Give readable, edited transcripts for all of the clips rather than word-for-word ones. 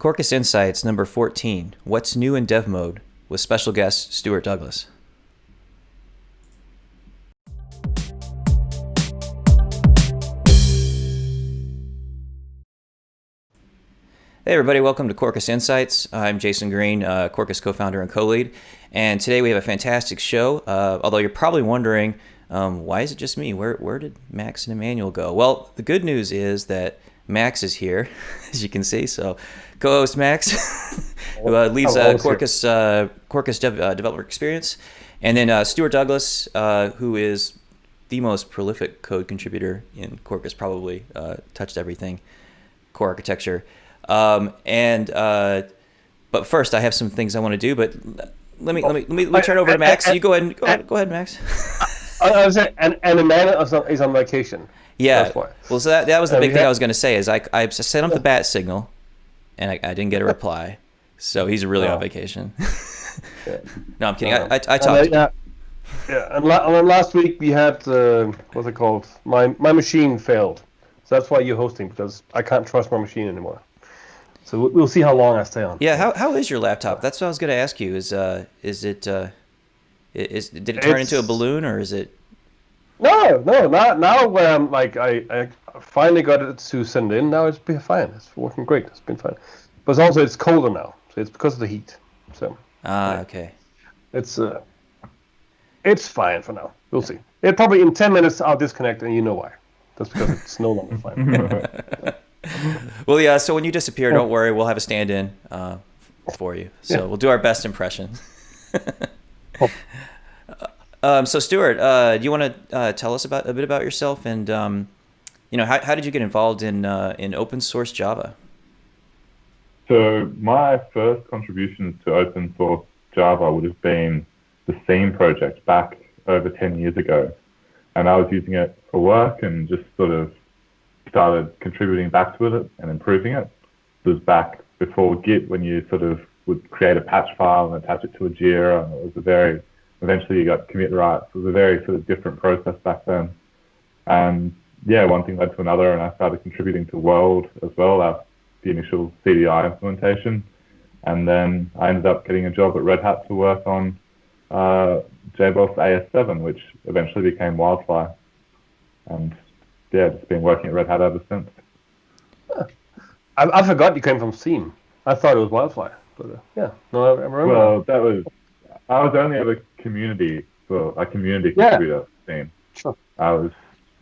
Quarkus Insights number 14, What's New in Dev Mode, with special guest Stuart Douglas. Hey everybody, welcome to Quarkus Insights. I'm Jason Green, Quarkus co-founder and co-lead, and today we have a fantastic show, although you're probably wondering, why is it just me? Where did Max and Emmanuel go? Well, the good news is that Max is here, as you can see, so co-host Max, who leads Quarkus Developer Experience, and then Stuart Douglas, who is the most prolific code contributor in Quarkus, probably touched everything, core architecture. But first, I have some things I want to do. But let me turn over to Max. You go ahead, Max. I was saying, and Emmanuel is on vacation. Yeah. Well, so that was the big thing I was going to say. Is I sent him the bat signal, and I didn't get a reply. So he's really on vacation. No, I'm kidding. I talked to him. Yeah. And last week we had what's it called? My machine failed. So that's why you're hosting, because I can't trust my machine anymore. So we'll see how long I stay on. Yeah, how is your laptop? That's what I was going to ask you. Did it turn into a balloon, or is it? No. Now I finally got it to send in. Now it's been fine. It's working great. It's been fine. But it's colder now, so it's because of the heat. So. Okay. It's fine for now. We'll see. It probably in 10 minutes I'll disconnect, and you know why. That's because it's no longer fine. Well, yeah, so when you disappear, don't worry, we'll have a stand-in for you. So we'll do our best impression. So Stuart, do you want to tell us a bit about yourself, and how did you get involved in open source Java? So my first contributions to open source Java would have been the Theme project back over 10 years ago. And I was using it for work and just sort of started contributing back to it and improving it. It was back before Git, when you sort of would create a patch file and attach it to a Jira, and it was eventually you got commit rights. It was a very sort of different process back then. And yeah, one thing led to another, and I started contributing to World as well, the initial CDI implementation. And then I ended up getting a job at Red Hat to work on JBoss AS7, which eventually became Wildfire. And yeah, just been working at Red Hat ever since. I forgot you came from Theme. I thought it was Wildfire. But I remember. Well, I was only a community contributor at Theme. Sure.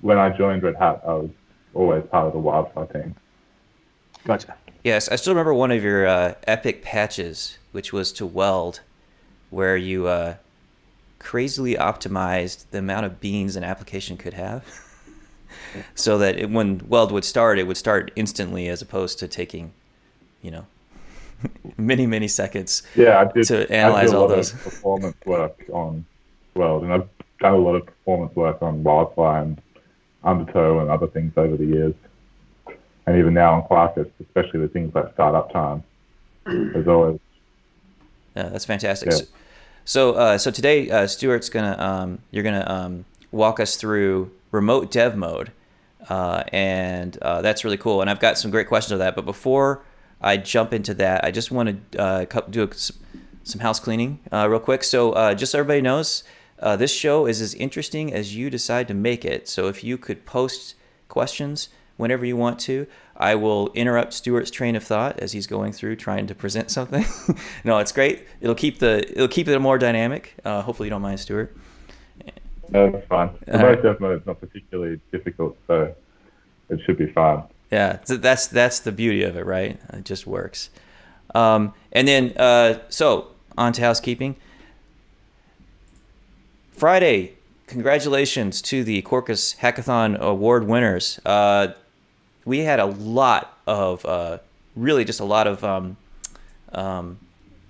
When I joined Red Hat, I was always part of the Wildfire team. Gotcha. Yes, I still remember one of your epic patches, which was to Weld, where you crazily optimized the amount of beans an application could have, so that when Weld would start, it would start instantly, as opposed to taking, many seconds. Yeah, I did. To analyze all those performance work on Weld, and I've done a lot of performance work on Wildfire and Undertow and other things over the years, and even now on Quarkus, especially with things like startup time. As always. Yeah, that's fantastic. Yeah. So today, Stuart's you're gonna walk us through remote dev mode, and that's really cool. And I've got some great questions of that. But before I jump into that, I just want to do some house cleaning real quick. So just so everybody knows, this show is as interesting as you decide to make it. So if you could post questions whenever you want to, I will interrupt Stuart's train of thought as he's going through trying to present something. No, it's great. It'll keep it more dynamic. Hopefully you don't mind, Stuart. No, that's fine. Remote dev mode is not particularly difficult, so it should be fine. Yeah, so that's the beauty of it, right? It just works. And then so on to housekeeping. Friday, congratulations to the Quarkus Hackathon Award winners. We had a lot of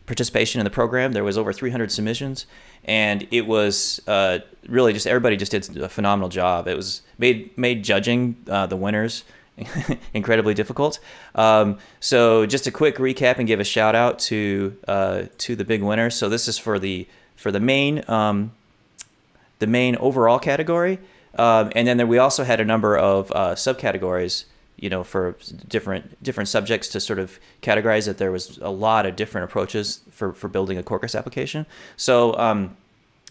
participation in the program. There was over 300 submissions, and it was really just everybody just did a phenomenal job. It was made judging the winners incredibly difficult. So just a quick recap and give a shout out to the big winners. So this is for the main overall category, and then we also had a number of subcategories for different subjects to sort of categorize it. There was a lot of different approaches for building a Quarkus application. So,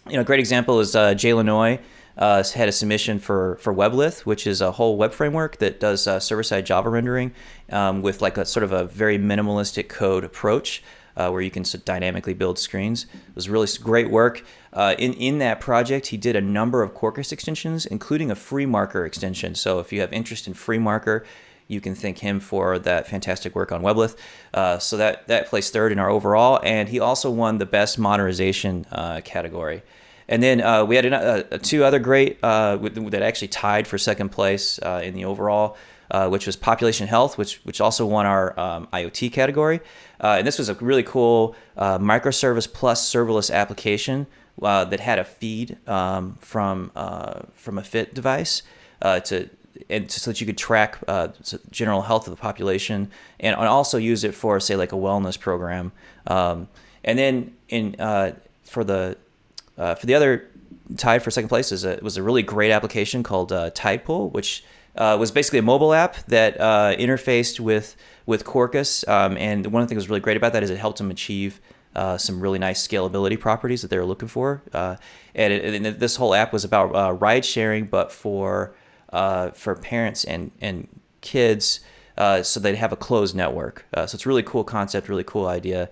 a great example is Jay Lanoy had a submission for WebLith, which is a whole web framework that does server-side Java rendering with like a sort of a very minimalistic code approach where you can dynamically build screens. It was really great work. In that project, he did a number of Quarkus extensions, including a FreeMarker extension. So if you have interest in FreeMarker, you can thank him for that fantastic work on WebLith. So that placed third in our overall, and he also won the best modernization category. And then we had two other great that actually tied for second place in the overall, which was population health, which also won our IoT category. And this was a really cool microservice plus serverless application that had a feed from a Fit device so that you could track general health of the population and also use it for, say, like a wellness program. And then for the other tied for second place was a really great application called Tidepool, which was basically a mobile app that interfaced with Quarkus. And one of the things that was really great about that is it helped them achieve some really nice scalability properties that they were looking for. And this whole app was about ride sharing, but for parents and kids, so they'd have a closed network. So it's a really cool concept, really cool idea.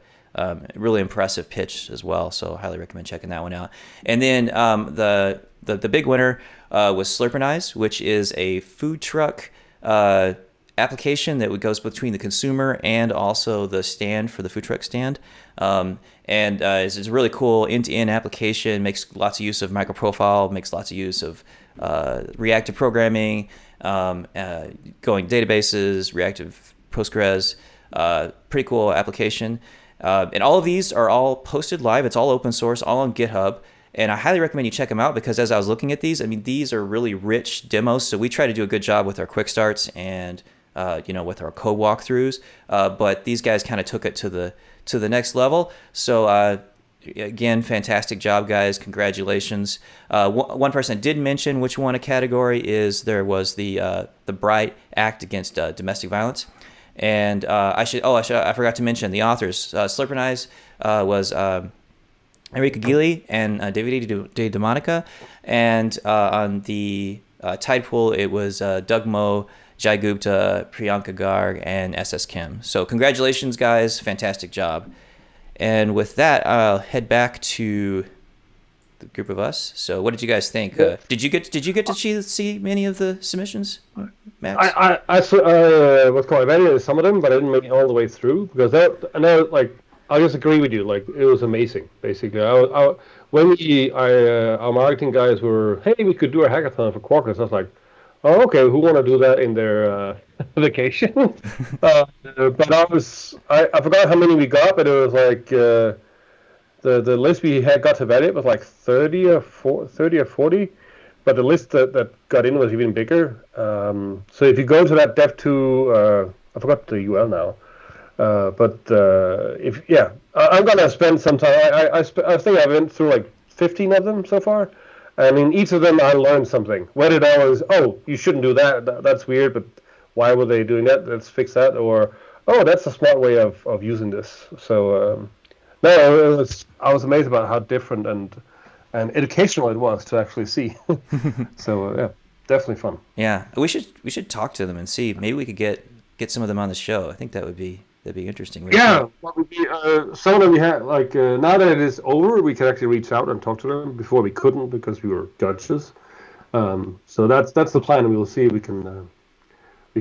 Really impressive pitch as well, so highly recommend checking that one out. And then the big winner was Slurpinize, which is a food truck application that goes between the consumer and also the stand for the food truck stand. And it's a really cool end-to-end application, makes lots of use of microprofile, makes lots of use of reactive programming, going databases, reactive Postgres, pretty cool application. And all of these are all posted live. It's all open source, all on GitHub. And I highly recommend you check them out because as I was looking at these, I mean, these are really rich demos. So we try to do a good job with our quick starts and, with our code walkthroughs. But these guys kind of took it to the next level. So, again, fantastic job, guys. Congratulations. One person did mention which won a category is there was the Bright Act Against Domestic Violence. And I forgot to mention the authors. Slurpinize was Enrico Gili and David De Domonica. And on the Tidepool, it was Doug Mo, Jai Gupta, Priyanka Garg, and SS Kim. So congratulations, guys. Fantastic job. And with that, I'll head back to the group of us. So what did you guys think? Did you get to see many of the submissions, Max? I evaluated some of them, but I didn't make it all the way through because I just agree with you. Like it was amazing. Basically, when our marketing guys were, hey, we could do a hackathon for Quarkus. I was like, oh, okay, who want to do that in their vacation? But I forgot how many we got, but it was like. The list we had got to evaluate was like 30 or 40, but the list that got in was even bigger. So if you go to that Dev2, I forgot the URL now, I'm gonna spend some time. I think I went through like 15 of them so far. I mean, each of them I learned something. Whether that was, you shouldn't do that. That's weird, but why were they doing that? Let's fix that. Or, that's a smart way of using this. So. No, I was amazed about how different and educational it was to actually see. So definitely fun. Yeah, we should talk to them and see. Maybe we could get some of them on the show. I think that'd be interesting. Yeah, some of them we had now that it is over, we can actually reach out and talk to them. Before we couldn't because we were judges. So that's the plan. We will see if we can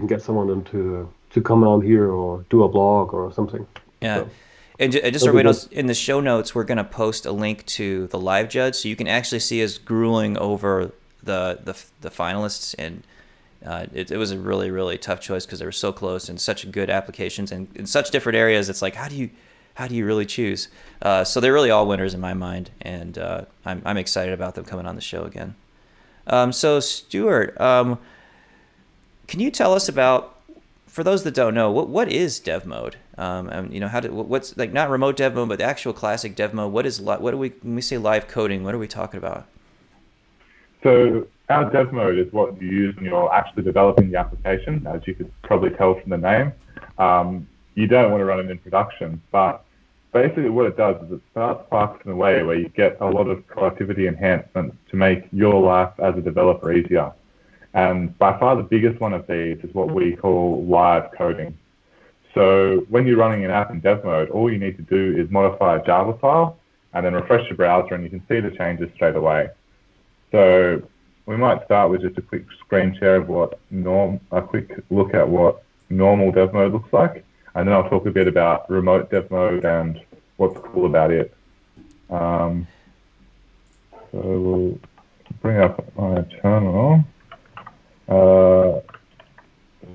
get someone of them to come on here or do a blog or something. Yeah. So. And just so everybody knows, in the show notes, we're going to post a link to the live judge, so you can actually see us grueling over the finalists. And it was a really, really tough choice because they were so close and such good applications and in such different areas. It's like, how do you really choose? So they're really all winners in my mind, and I'm excited about them coming on the show again. So Stuart, can you tell us about? For those that don't know, what is dev mode? What's like not remote dev mode, but the actual classic dev mode? When we say live coding? What are we talking about? So our dev mode is what you use when you're actually developing the application, as you could probably tell from the name. You don't want to run it in production, but basically what it does is it starts Quarkus in a way where you get a lot of productivity enhancements to make your life as a developer easier. And by far the biggest one of these is what we call live coding. So when you're running an app in dev mode, all you need to do is modify a Java file and then refresh your browser and you can see the changes straight away. So we might start with just a quick screen share of a quick look at what normal dev mode looks like. And then I'll talk a bit about remote dev mode and what's cool about it. So we'll bring up my terminal. So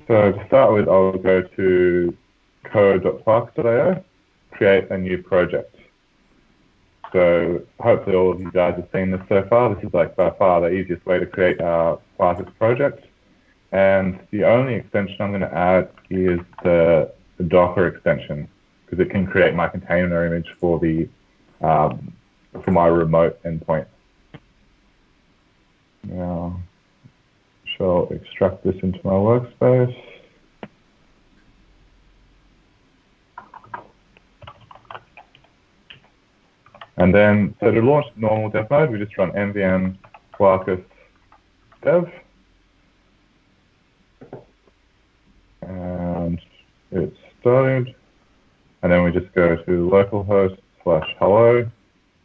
to start with, I'll go to code.quarkus.io, create a new project. So hopefully all of you guys have seen this so far. This is like by far the easiest way to create a Quarkus project. And the only extension I'm going to add is the Docker extension, because it can create my container image for my remote endpoint. Now, shall extract this into my workspace. And then, so to launch normal dev mode, we just run nvn quarkus dev. And it's started. And then we just go to localhost/hello.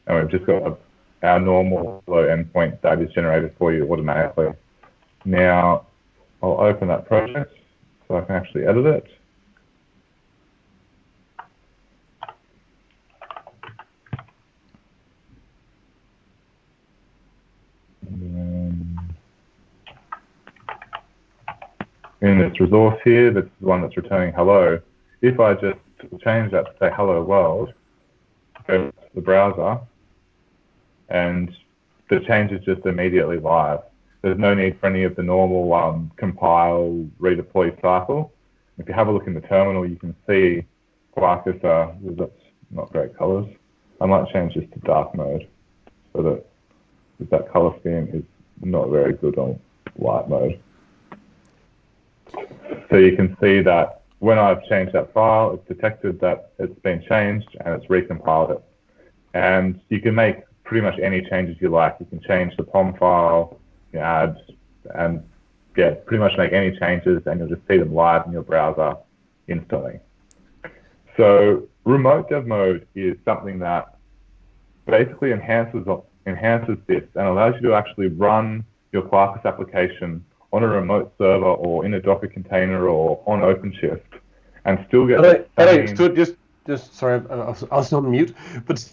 And we've just got our normal hello endpoint that is generated for you automatically. Now, I'll open that project so I can actually edit it. In this resource here, this is the one that's returning hello. If I just change that to say hello world, go to the browser, and the change is just immediately live. There's no need for any of the normal compile, redeploy cycle. If you have a look in the terminal, you can see Quarkus, that's not great colors. I might change this to dark mode so that color scheme is not very good on light mode. So you can see that when I've changed that file, it's detected that it's been changed and it's recompiled it. And you can make pretty much any changes you like. You can change the POM file, you can add, and yeah, pretty much make any changes and you'll just see them live in your browser instantly. So remote dev mode is something that basically enhances this and allows you to actually run your Quarkus application on a remote server or in a Docker container or on OpenShift and still get the same... Stuart, just sorry, I was on mute, but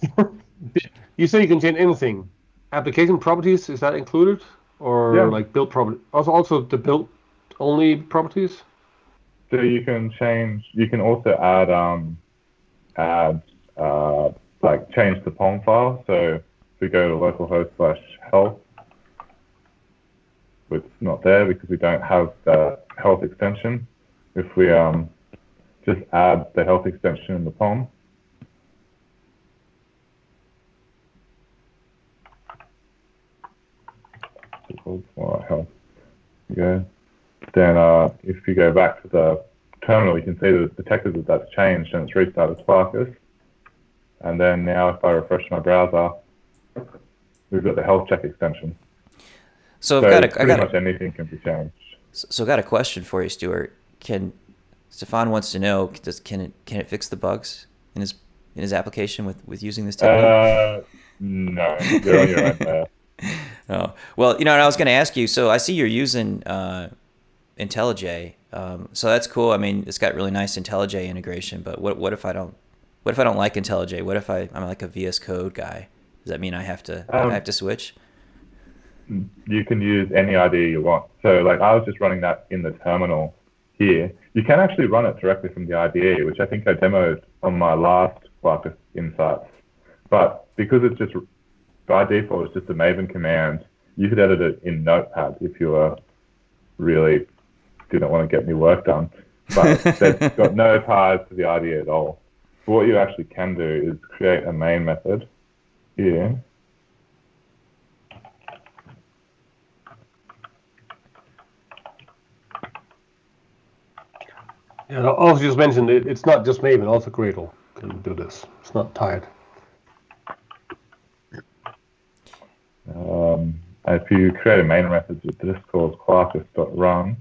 you say you can change anything. Application properties, is that included? Or yeah. Like build property? Also the build only properties? So you can also change the POM file. So if we go to localhost/health, it's not there because we don't have the health extension. If we just add the health extension in the POM, health. Okay. Then if you go back to the terminal, you can see that it's detected that that's changed and it's restarted Quarkus. And then now if I refresh my browser, we've got the health check extension. So pretty much anything can be changed. So I've got a question for you, Stuart. Stefan wants to know, can it fix the bugs in his application with using this technique? No, you're on your own there. Oh, well, and I was going to ask you, so I see you're using IntelliJ, so that's cool. I mean, it's got really nice IntelliJ integration, but what if I don't like IntelliJ? What if I'm like a VS Code guy? Does that mean I have to switch? You can use any IDE you want. So like I was just running that in the terminal here. You can actually run it directly from the IDE, which I think I demoed on my last Quarkus Insights. But because it's just, by default, it's just a Maven command, you could edit it in Notepad if you really didn't want to get any work done. But they've got no ties to the IDE at all. But what you actually can do is create a main method here. Yeah, and also just mentioned it's not just Maven, also Gradle can do this. It's not tied. If you create a main method with this called quarkus.run,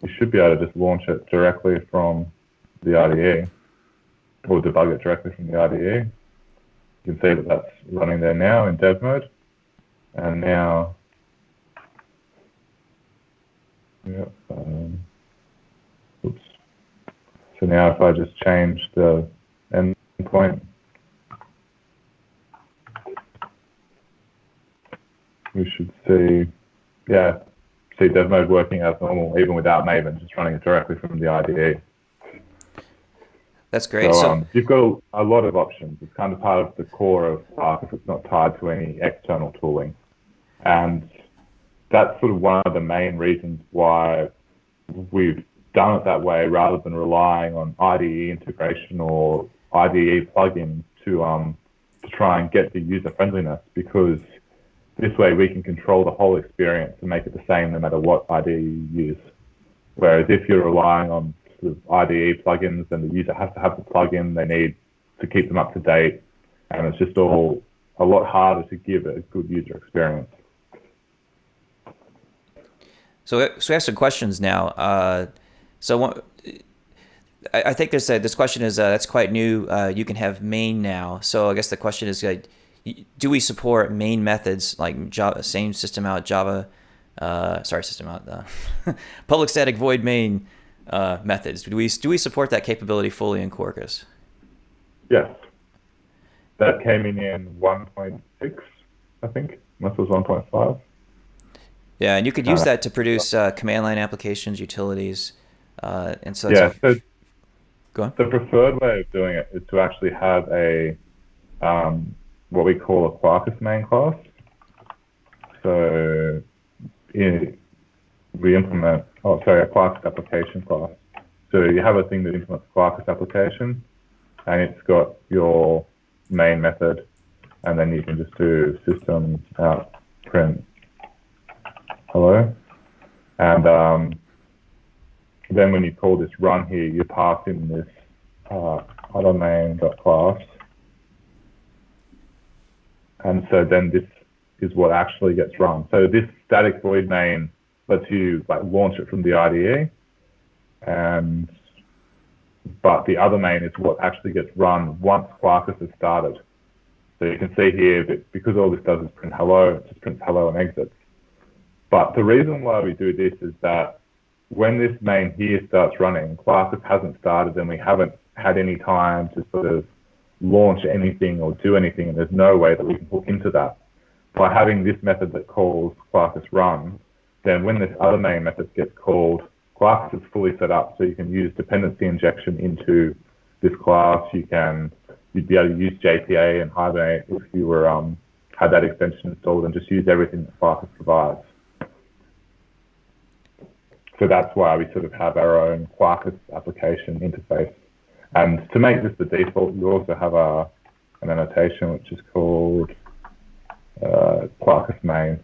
you should be able to just launch it directly from the IDE, or debug it directly from the IDE. You can see that that's running there now in dev mode. And now, yep, oops. So now if I just change the endpoint, we should see, yeah, see dev mode working as normal, even without Maven, just running it directly from the IDE. That's great. So you've got a lot of options. It's kind of part of the core of Quark if it's not tied to any external tooling. And that's sort of one of the main reasons why we've done it that way rather than relying on IDE integration or IDE plugins to try and get the user friendliness, because this way we can control the whole experience and make it the same no matter what IDE you use. Whereas if you're relying on sort of IDE plugins, then the user has to have the plugin, they need to keep them up to date, and it's just all a lot harder to give a good user experience. So we have some questions now. I think this question is that's quite new. You can have main now. So I guess the question is, do we support main methods like Java, same system out Java? System out public static void main methods. Do we support that capability fully in Quarkus? Yes, that came in 1.6, I think. Unless it was 1.5. Yeah, and you could use that to produce command line applications, utilities, and so. Yeah, so go on. The preferred way of doing it is to actually have a what we call a Quarkus main class. So we implement, a Quarkus application class. So you have a thing that implements Quarkus application, and it's got your main method, and then you can just do system out print hello, and then when you call this run here, you pass in this other main.class, and so then this is what actually gets run. So this static void main lets you launch it from the IDE, but the other main is what actually gets run once Quarkus has started. So you can see here that because all this does is print hello, it just prints hello and exits. But the reason why we do this is that when this main here starts running, Quarkus hasn't started and we haven't had any time to sort of launch anything or do anything, and there's no way that we can hook into that. By having this method that calls Quarkus run, then when this other main method gets called, Quarkus is fully set up, so you can use dependency injection into this class. You'd be able to use JPA and Hibernate if you were had that extension installed, and just use everything that Quarkus provides. So that's why we sort of have our own Quarkus application interface. And to make this the default, you also have an annotation which is called Quarkus main.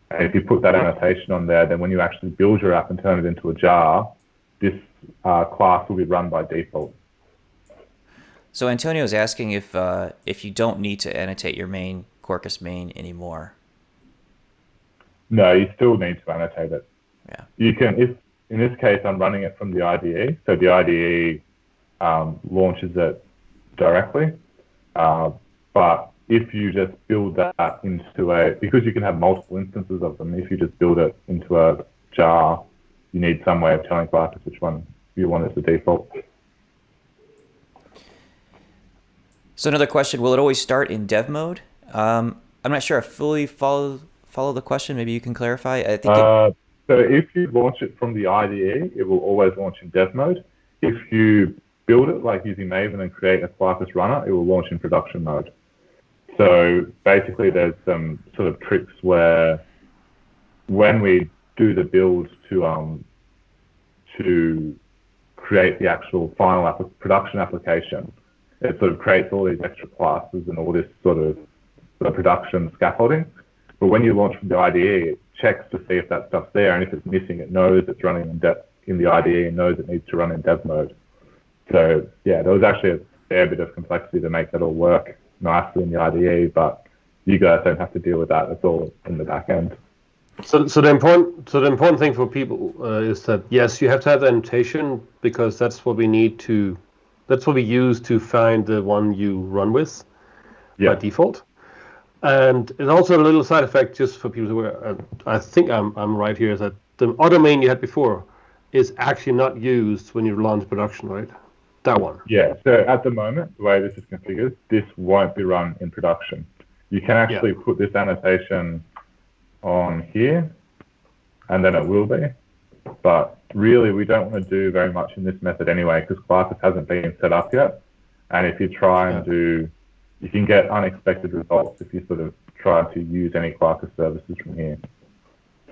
And if you put that annotation on there, then when you actually build your app and turn it into a jar, this class will be run by default. So Antonio is asking if you don't need to annotate your main Quarkus main anymore. No, you still need to annotate it. Yeah. You can, if in this case I'm running it from the IDE, so the IDE launches it directly. But if you just build that into because you can have multiple instances of them, if you just build it into a jar, you need some way of telling Quarkus which one you want as the default. So another question, will it always start in dev mode? I'm not sure I fully follow the question. Maybe you can clarify. I think so if you launch it from the IDE, it will always launch in dev mode. If you build it like using Maven and create a Quarkus runner, it will launch in production mode. So basically there's some sort of tricks where when we do the build to create the actual final production application, it sort of creates all these extra classes and all this sort of production scaffolding. But when you launch from the IDE, it checks to see if that stuff's there, and if it's missing, it knows it's running in the IDE and knows it needs to run in dev mode. So yeah, there was actually a fair bit of complexity to make that all work nicely in the IDE, but you guys don't have to deal with that. It's all in the back end. So the important thing for people is that yes, you have to have the annotation, because that's what we use to find the one you run with by default. And it's also a little side effect, just for people who are, I think I'm right here, is that the other main you had before is actually not used when you launch production, right? That one. Yeah, so at the moment, the way this is configured, this won't be run in production. You can actually put this annotation on here, and then it will be. But really, we don't want to do very much in this method anyway, because Quarkus hasn't been set up yet. And if you try and you can get unexpected results if you sort of try to use any Quarkus services from here.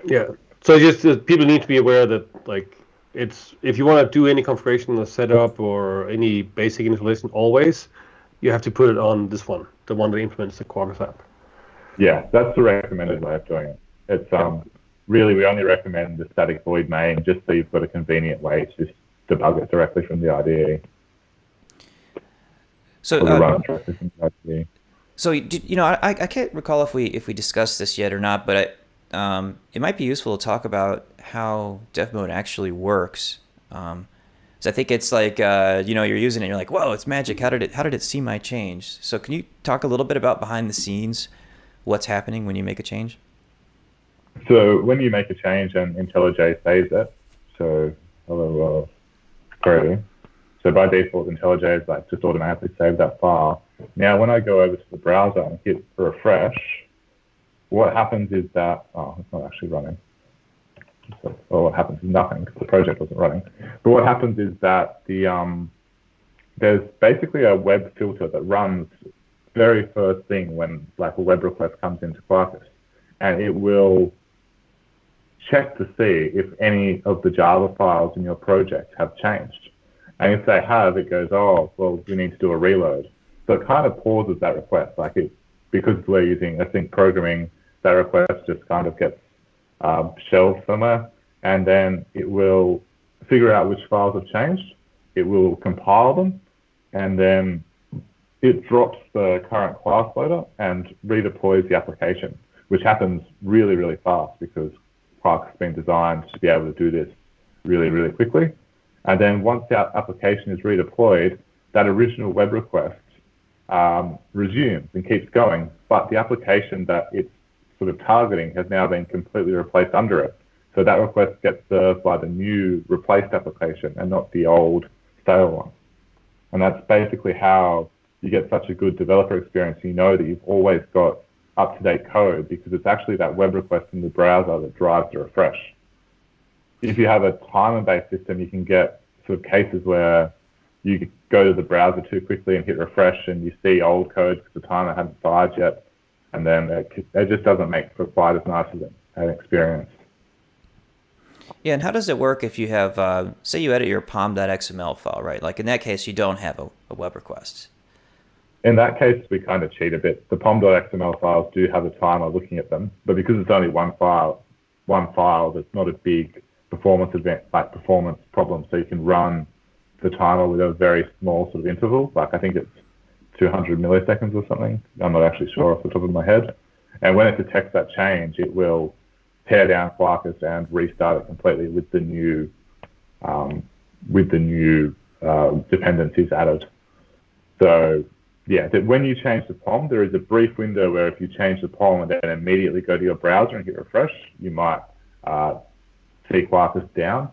Yeah. So just people need to be aware that, like, if you want to do any configuration or setup or any basic installation, always you have to put it on this one, the one that implements the Quarkus app. Yeah, that's the recommended way of doing it. It's really, we only recommend the static void main, just so you've got a convenient way to just debug it directly from the IDE. So, I can't recall if we discussed this yet or not, but it might be useful to talk about how dev mode actually works. So I think it's like you're using it, and you're like, whoa, it's magic. How did it see my change? So can you talk a little bit about behind the scenes, what's happening when you make a change? So when you make a change and IntelliJ saves it, so hello query. So by default, IntelliJ is like just automatically save that file. Now, when I go over to the browser and hit refresh, what happens is that, it's not actually running. So, what happens is nothing, because the project wasn't running. But what happens is that there's basically a web filter that runs very first thing when like a web request comes into Quarkus, and it will check to see if any of the Java files in your project have changed. And if they have, it goes, oh, well, we need to do a reload. So it kind of pauses that request. Because we're using async programming, that request just kind of gets shelved somewhere, and then it will figure out which files have changed. It will compile them, and then it drops the current class loader and redeploys the application, which happens really, really fast because Quarkus has been designed to be able to do this really, really quickly. And then once the application is redeployed, that original web request resumes and keeps going, but the application that it's sort of targeting has now been completely replaced under it. So that request gets served by the new replaced application and not the old stale one. And that's basically how you get such a good developer experience. You know that you've always got up-to-date code, because it's actually that web request in the browser that drives the refresh. If you have a timer-based system, you can get sort of cases where you go to the browser too quickly and hit refresh, and you see old code because the timer hadn't fired yet, and then it just doesn't make for quite as nice of an experience. Yeah, and how does it work if you have, say you edit your pom.xml file, right? Like in that case, you don't have a web request. In that case, we kind of cheat a bit. The pom.xml files do have a timer looking at them, but because it's only one file, that's not a big performance event, like performance problem, so you can run the timer with a very small sort of interval. Like I think it's 200 milliseconds or something. I'm not actually sure off the top of my head. And when it detects that change, it will tear down Quarkus and restart it completely with the new dependencies added. So yeah, that when you change the POM, there is a brief window where if you change the POM and then immediately go to your browser and hit refresh, you might see Quarkus down,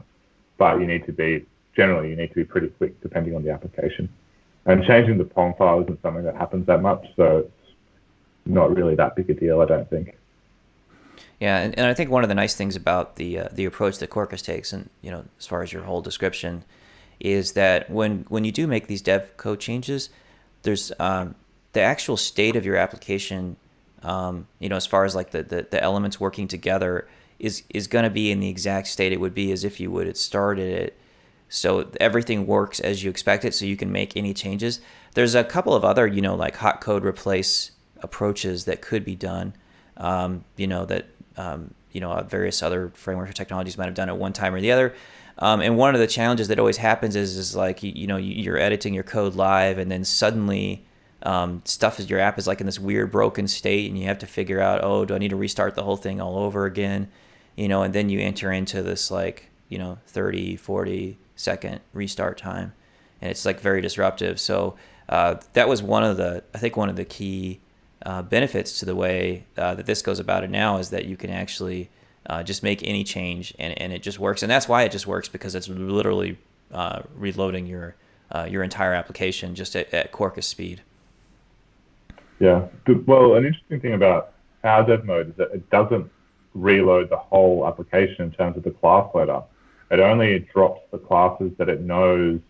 but you need to be pretty quick depending on the application. And changing the POM file isn't something that happens that much, so it's not really that big a deal, I don't think. Yeah, and I think one of the nice things about the approach that Quarkus takes, and as far as your whole description, is that when you do make these dev code changes, there's the actual state of your application, as far as like the elements working together is going to be in the exact state it would be as if you would have started it. So everything works as you expect it, so you can make any changes. There's a couple of other, like hot code replace approaches that could be done, various other frameworks or technologies might have done at one time or the other. And one of the challenges that always happens is like you're editing your code live, and then suddenly stuff is your app is like in this weird broken state, and you have to figure out, oh, do I need to restart the whole thing all over again? And then you enter into this like 30, 40-second restart time, and it's like very disruptive. So that was one of the key benefits to the way that this goes about it now, is that you can actually just make any change, and it just works. And that's why it just works, because it's literally reloading your entire application just at Quarkus speed. Yeah. Well, an interesting thing about our dev mode is that it doesn't reload the whole application in terms of the class loader. It only drops the classes that it knows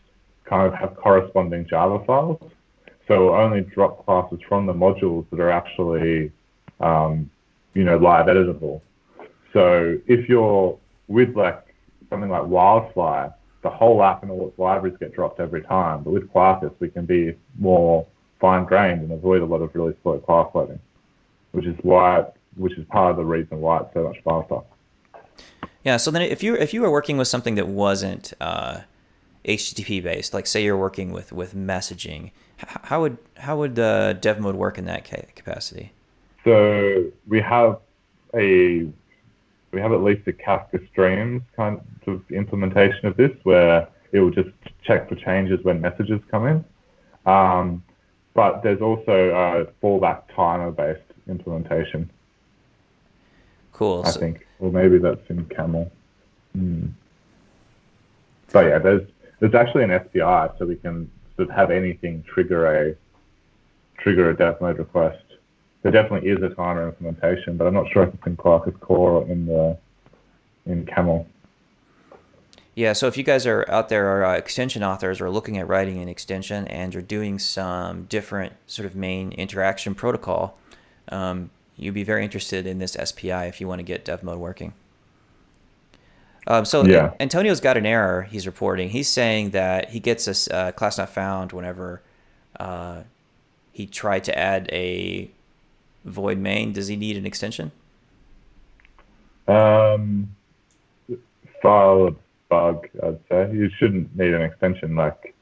kind of have corresponding Java files. So it'll only drop classes from the modules that are actually, live editable. So if you're with like something like Wildfly, the whole app and all its libraries get dropped every time. But with Quarkus, we can be more fine-grained and avoid a lot of really slow class loading, which is part of the reason why it's so much faster. Yeah. So then, if you were working with something that wasn't HTTP based, like say you're working with messaging, how would dev mode work in that capacity? So we have at least a Kafka Streams kind of implementation of this, where it will just check for changes when messages come in. But there's also a fallback timer-based implementation. Cool. I think, or maybe that's in Camel. But yeah, there's actually an SPI, so we can sort of have anything trigger a dev mode request. There definitely is a timer implementation, but I'm not sure if it's in Quarkus Core or in Camel. Yeah, so if you guys are out there, are extension authors, or looking at writing an extension, and you're doing some different sort of main interaction protocol, you'd be very interested in this SPI if you want to get dev mode working. So Antonio's got an error he's reporting. He's saying that he gets a class not found whenever he tried to add a void main. Does he need an extension? File bug, I'd say. You shouldn't need an extension. Like,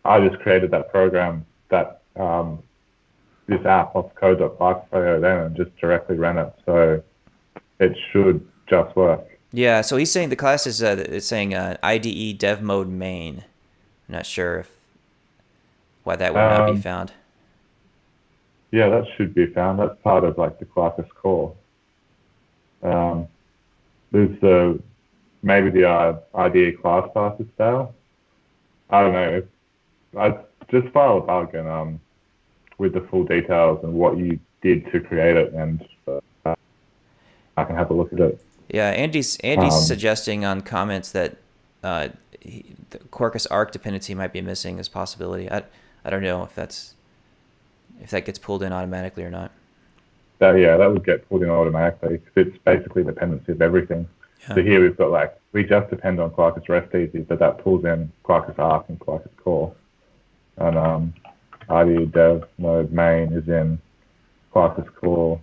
I just created that program, that this app off code.quarkus.io then, and just directly ran it. So it should just work. Yeah, so he's saying the class is it's saying IDE dev mode main. I'm not sure why that would not be found. Yeah, that should be found. That's part of like the Quarkus core. There's maybe the IDE class path is stale. I don't know. I just file a bug and with the full details and what you did to create it, and I can have a look at it. Yeah, Andy's suggesting on comments that the Quarkus arc dependency might be missing as a possibility. I don't know if that gets pulled in automatically or not. That would get pulled in automatically, because it's basically dependency of everything. Yeah. So here we've got we just depend on Quarkus REST easy, but that pulls in Quarkus arc and Quarkus core. And IDE dev mode main is in Quarkus core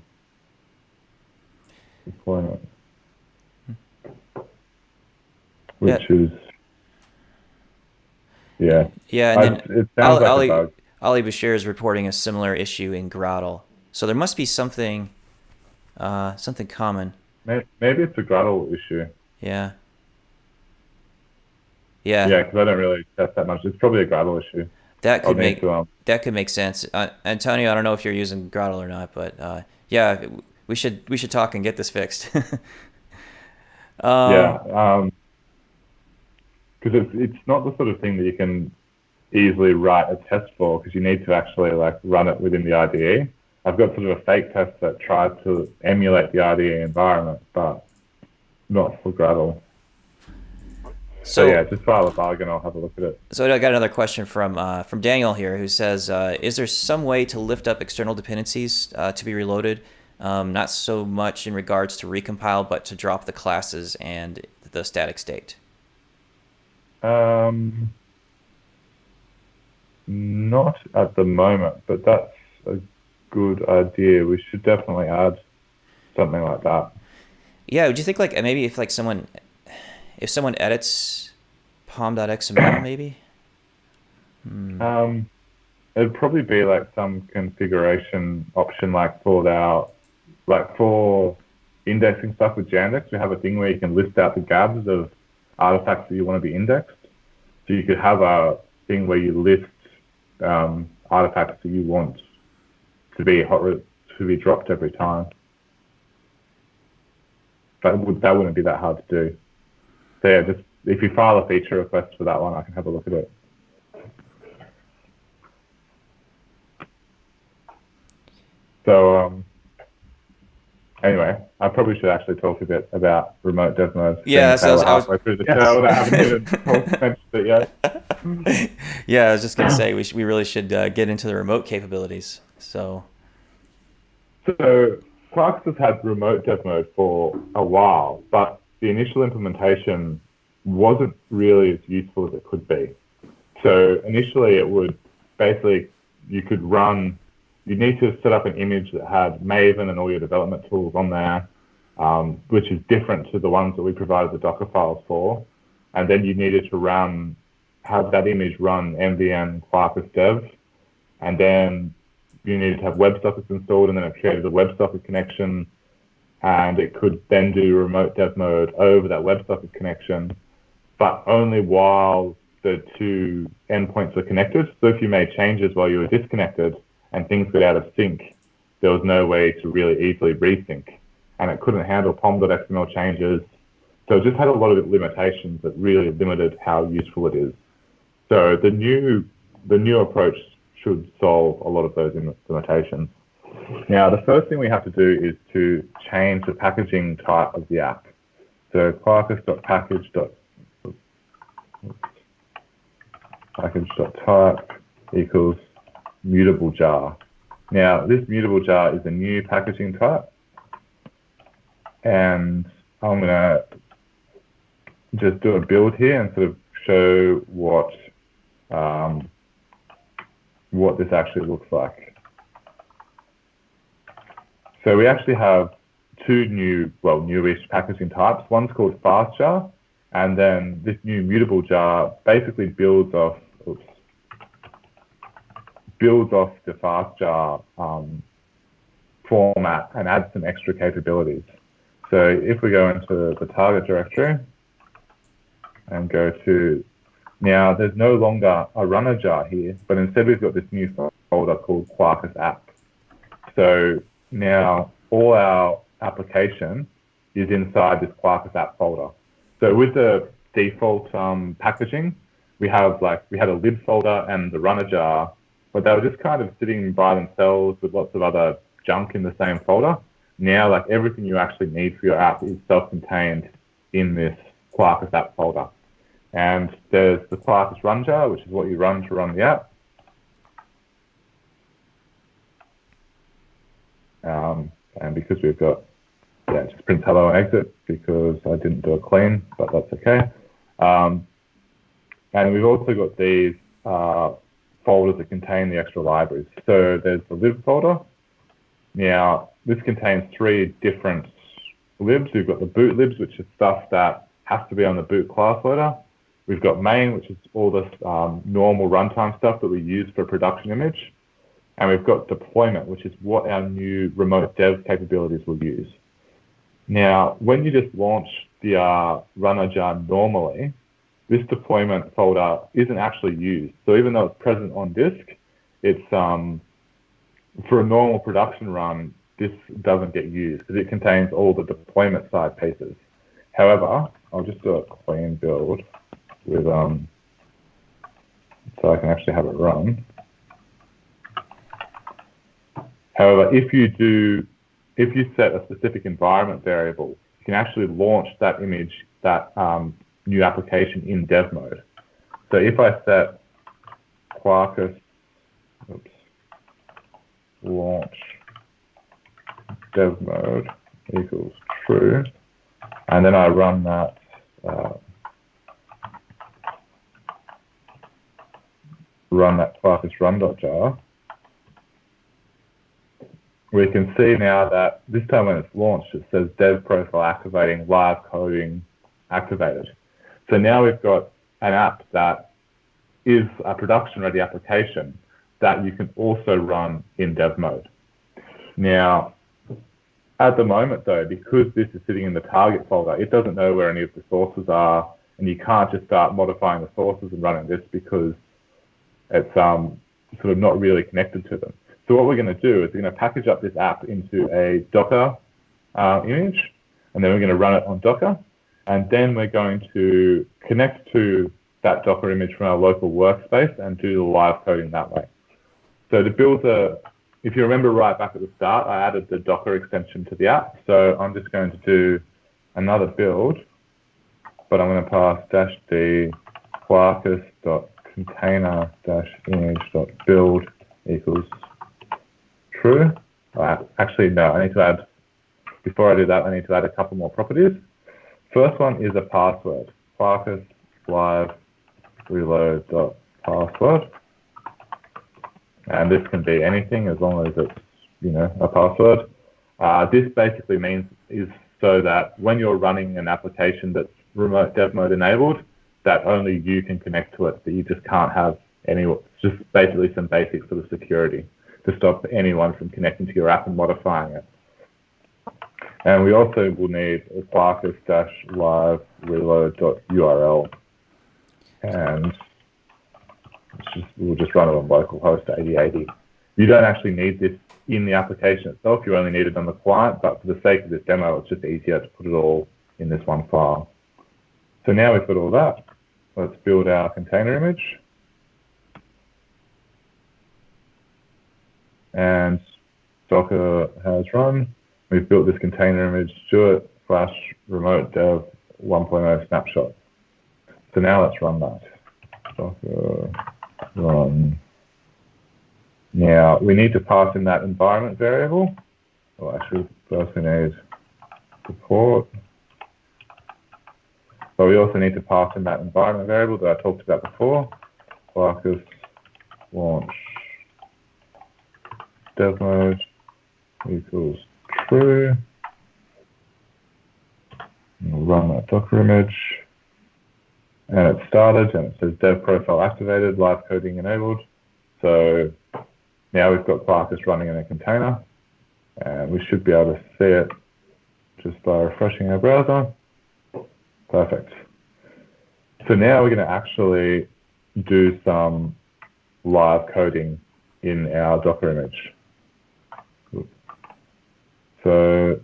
deployment, which is and then it sounds like a bug. Ali Bashir is reporting a similar issue in Gradle. So there must be something common. Maybe it's a Gradle issue. Yeah. Yeah, because I don't really test that much. It's probably a Gradle issue. That could make sense. Antonio, I don't know if you're using Gradle or not, but we should talk and get this fixed. Because it's not the sort of thing that you can easily write a test for, because you need to actually run it within the IDE. I've got sort of a fake test that tries to emulate the IDE environment, but not for Gradle. So yeah, just file a bug and I'll have a look at it. So I got another question from Daniel here, who says, is there some way to lift up external dependencies to be reloaded? Not so much in regards to recompile, but to drop the classes and the static state. Not at the moment, but that's a good idea. We should definitely add something like that. Yeah, would you think maybe if someone edits pom.xml maybe? It'd probably be like some configuration option, like for indexing stuff with Jandex. We have a thing where you can list out the gabs of artifacts that you want to be indexed. So you could have a thing where you list artifacts that you want to be dropped every time. That wouldn't be that hard to do. So yeah, just if you file a feature request for that one, I can have a look at it. So anyway, I probably should actually talk a bit about remote dev mode. Yeah, so I was halfway through the show and I haven't even mentioned it yet. Yeah, I was just gonna say we really should get into the remote capabilities. So Quarkus has had remote dev mode for a while, but the initial implementation wasn't really as useful as it could be. So initially it would basically, you'd need to set up an image that had Maven and all your development tools on there, which is different to the ones that we provided the Docker files for. And then you needed to have that image run mvn Quarkus dev. And then you needed to have WebSockets installed, and then it created a WebSocket connection. And it could then do remote dev mode over that WebSocket connection, but only while the two endpoints were connected. So if you made changes while you were disconnected and things got out of sync, there was no way to really easily resync. And it couldn't handle pom.xml changes. So it just had a lot of limitations that really limited how useful it is. So the new approach should solve a lot of those limitations. Now, the first thing we have to do is to change the packaging type of the app. So quarkus.package.type equals mutable jar. Now, this mutable jar is a new packaging type, and I'm going to just do a build here and sort of show what this actually looks like. So we actually have two newish packaging types. One's called fast jar, and then this new mutable jar basically builds off the fast jar format and adds some extra capabilities. So if we go into the target directory and go to, now there's no longer a runner jar here, but instead we've got this new folder called Quarkus app. So now all our application is inside this Quarkus app folder. So with the default packaging, we had a lib folder and the runner jar, but they were just kind of sitting by themselves with lots of other junk in the same folder. Now, like, everything you actually need for your app is self-contained in this Quarkus app folder. And there's the Quarkus run jar, which is what you run to run the app. And because we've got, it just prints hello and exit because I didn't do a clean, but that's okay. And we've also got these folders that contain the extra libraries. So there's the lib folder. Now, this contains 3 different libs. We've got the boot libs, which is stuff that has to be on the boot class loader. We've got main, which is all this normal runtime stuff that we use for production image. And we've got deployment, which is what our new remote dev capabilities will use. Now, when you just launch the runner jar normally, this deployment folder isn't actually used. So even though it's present on disk, it's for a normal production run, this doesn't get used because it contains all the deployment side pieces. However, I'll just do a clean build with so I can actually have it run. However, if you set a specific environment variable, you can actually launch that image, that new application in dev mode. So if I set Quarkus launch dev mode equals true, and then I run that Quarkus run.jar, we can see now that this time when it's launched, it says dev profile activating, live coding activated. So now we've got an app that is a production-ready application that you can also run in dev mode. Now, at the moment, though, because this is sitting in the target folder, it doesn't know where any of the sources are, and you can't just start modifying the sources and running this because it's sort of not really connected to them. So what we're going to do is we're going to package up this app into a Docker image, and then we're going to run it on Docker, and then we're going to connect to that Docker image from our local workspace and do the live coding that way. So to build if you remember right back at the start, I added the Docker extension to the app. So I'm just going to do another build, but I'm going to pass -d quarkus.container-image.build equals true. Actually, no, I need to add, before I do that, I need to add a couple more properties. First one is a password, Quarkus live reload.password. And this can be anything as long as it's, a password. This basically is so that when you're running an application that's remote dev mode enabled, that only you can connect to it, that you just can't have just basically some basic sort of security to stop anyone from connecting to your app and modifying it. And we also will need a Quarkus-live reload.url. And we'll just run it on localhost 8080. You don't actually need this in the application itself. You only need it on the client, but for the sake of this demo, it's just easier to put it all in this one file. So now we've got all that. Let's build our container image. And Docker has run. We've built this container image, Stuart / remote dev 1.0 snapshot. So now let's run that. Docker run. Now we need to pass in that environment variable. Well, actually, first we need support. But we also need to pass in that environment variable that I talked about before. Quarkus launch dev mode equals true. And we'll run that Docker image. And it started, and it says dev profile activated, live coding enabled. So now we've got Quarkus running in a container, and we should be able to see it just by refreshing our browser. Perfect. So now we're going to actually do some live coding in our Docker image. So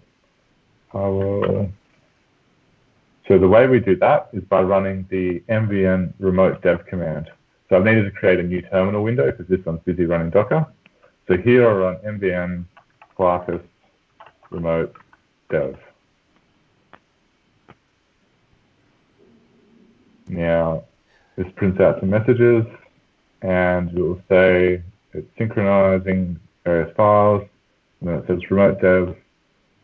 So the way we do that is by running the mvn remote dev command. So I've needed to create a new terminal window because this one's busy running Docker. So here I run mvn Quarkus remote dev. Now this prints out some messages, and it will say it's synchronizing various files, and then it says remote dev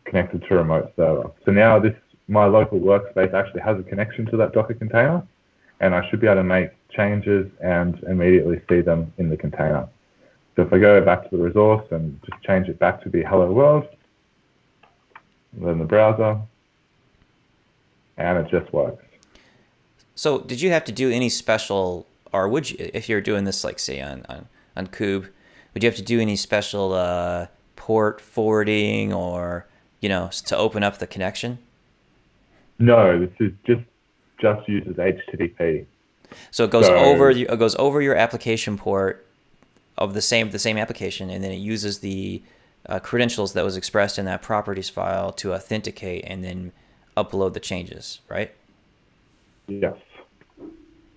connected to remote server. So now my local workspace actually has a connection to that Docker container, and I should be able to make changes and immediately see them in the container. So if I go back to the resource and just change it back to be hello world, then the browser, and it just works. So did you have to do any special, or would you, if you're doing this, like say on Kube, would you have to do any special port forwarding or, to open up the connection? No, this is just uses HTTP. So it goes over your application port of the same application, and then it uses the credentials that was expressed in that properties file to authenticate and then upload the changes, right? Yes.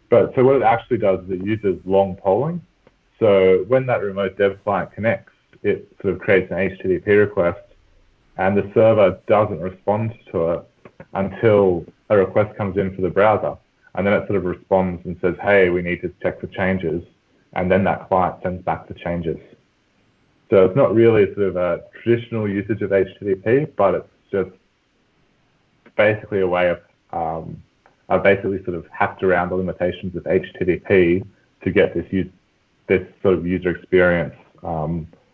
But so what it actually does is it uses long polling. So when that remote dev client connects, it sort of creates an HTTP request, and the server doesn't respond to it until a request comes in for the browser. And then it sort of responds and says, hey, we need to check for changes. And then that client sends back the changes. So it's not really sort of a traditional usage of HTTP, but it's just basically a way of, I've basically sort of hacked around the limitations of HTTP to get this sort of user experience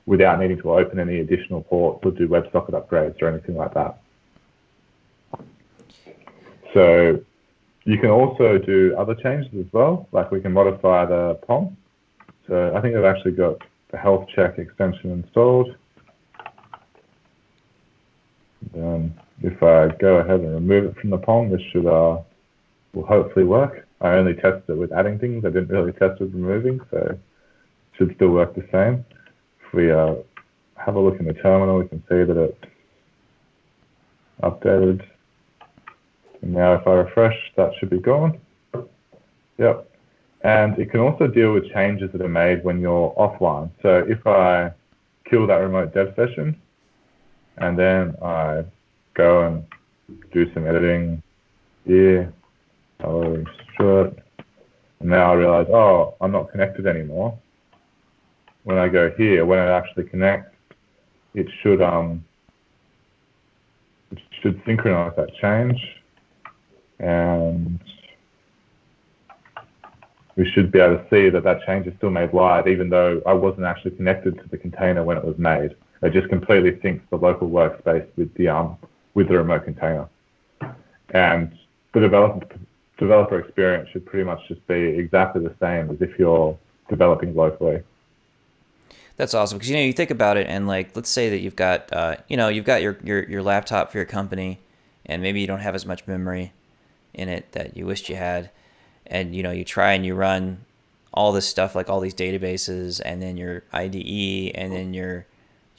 without needing to open any additional ports or do WebSocket upgrades or anything like that. So You can also do other changes as well, like we can modify the POM. So I think I've actually got the health check extension installed. Then if I go ahead and remove it from the POM, this should will hopefully work. I only tested it with adding things. I didn't really test with removing, so it should still work the same. If we have a look in the terminal, we can see that it's updated. And now if I refresh, that should be gone. Yep. And it can also deal with changes that are made when you're offline. So if I kill that remote dev session, and then I go and do some editing here, hello, Stuart, and now I realize, oh, I'm not connected anymore. When I go here, when I actually connect, it should synchronize that change, and we should be able to see that that change is still made live, even though I wasn't actually connected to the container when it was made. It just completely syncs the local workspace with the remote container. And the developer experience should pretty much just be exactly the same as if you're developing locally. That's awesome, because you think about it, and like, let's say that you've got you've got your laptop for your company, and maybe you don't have as much memory in it that you wished you had, and you try and you run all this stuff, like all these databases, and then your IDE, and then your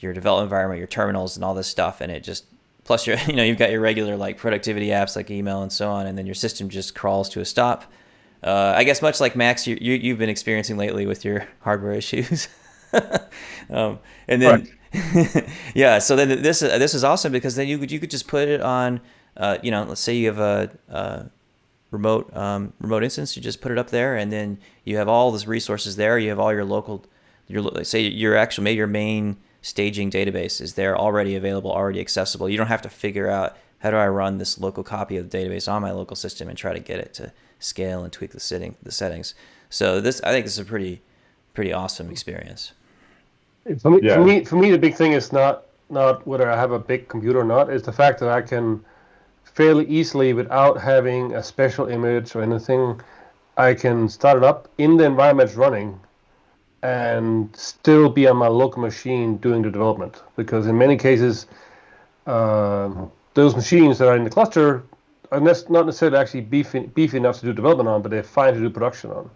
development environment, your terminals, and all this stuff, and it just, plus you've got your regular like productivity apps like email and so on, and then your system just crawls to a stop. I guess much like Max, you've been experiencing lately with your hardware issues. And then yeah, so then this is awesome, because then you could just put it on, let's say you have a remote instance, you just put it up there, and then you have all these resources there. You have all say your main staging database is there, already available, already accessible. You don't have to figure out, how do I run this local copy of the database on my local system and try to get it to scale and tweak the settings. So I think this is a pretty awesome experience. For me, the big thing is not whether I have a big computer or not. It's the fact that I can fairly easily, without having a special image or anything, I can start it up in the environment it's running and still be on my local machine doing the development. Because in many cases, those machines that are in the cluster are not necessarily actually beefy enough to do development on, but they're fine to do production on.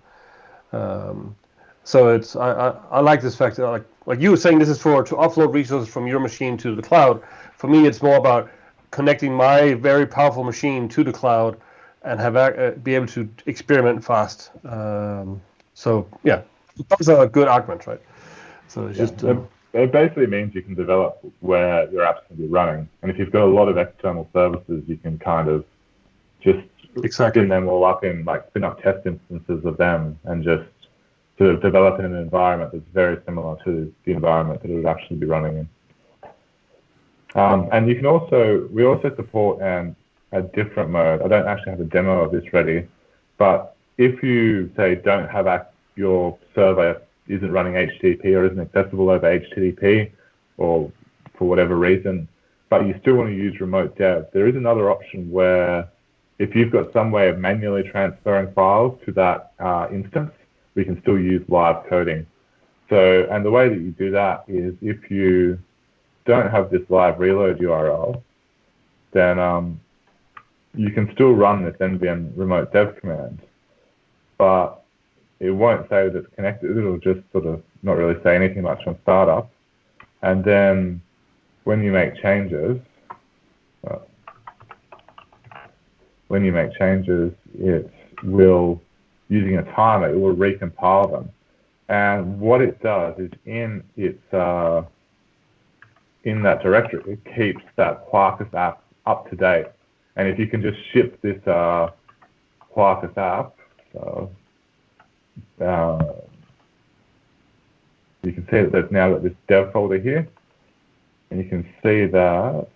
So it's I like this fact that, like you were saying, this is to offload resources from your machine to the cloud. For me, it's more about connecting my very powerful machine to the cloud and be able to experiment fast. So yeah, that's a good argument, right? So it's just it basically means you can develop where your app's going to be running, and if you've got a lot of external services, you can kind of just spin them all up in, like, spin up test instances of them and just sort of develop in an environment that's very similar to the environment that it would actually be running in. And you can we also support a different mode. I don't actually have a demo of this ready, but if you say don't have your server isn't running HTTP or isn't accessible over HTTP, or for whatever reason, but you still want to use remote dev, there is another option where if you've got some way of manually transferring files to that instance, we can still use live coding. So, and the way that you do that is, if you don't have this live reload URL, then you can still run this nvm remote dev command, but it won't say that it's connected. It'll just sort of not really say anything much on startup. And then when you make changes, it will, using a timer, it will recompile them. And what it does is, in that directory, it keeps that Quarkus app up to date. And if you can just ship this Quarkus app, you can see that there's now got this dev folder here, and you can see that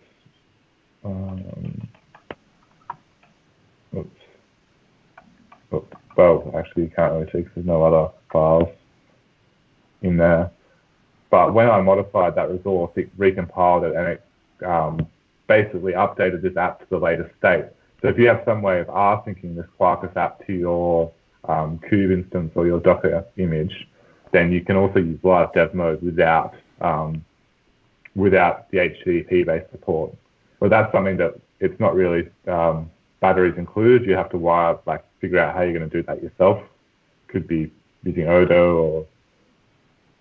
well, actually you can't really see because there's no other files in there. But when I modified that resource, it recompiled it, and it basically updated this app to the latest state. So if you have some way of asyncing this Quarkus app to your Kube instance or your Docker image, then you can also use live dev mode without the HTTP-based support. But that's something that it's not really batteries included. You have to figure out how you're going to do that yourself. Could be using Odo or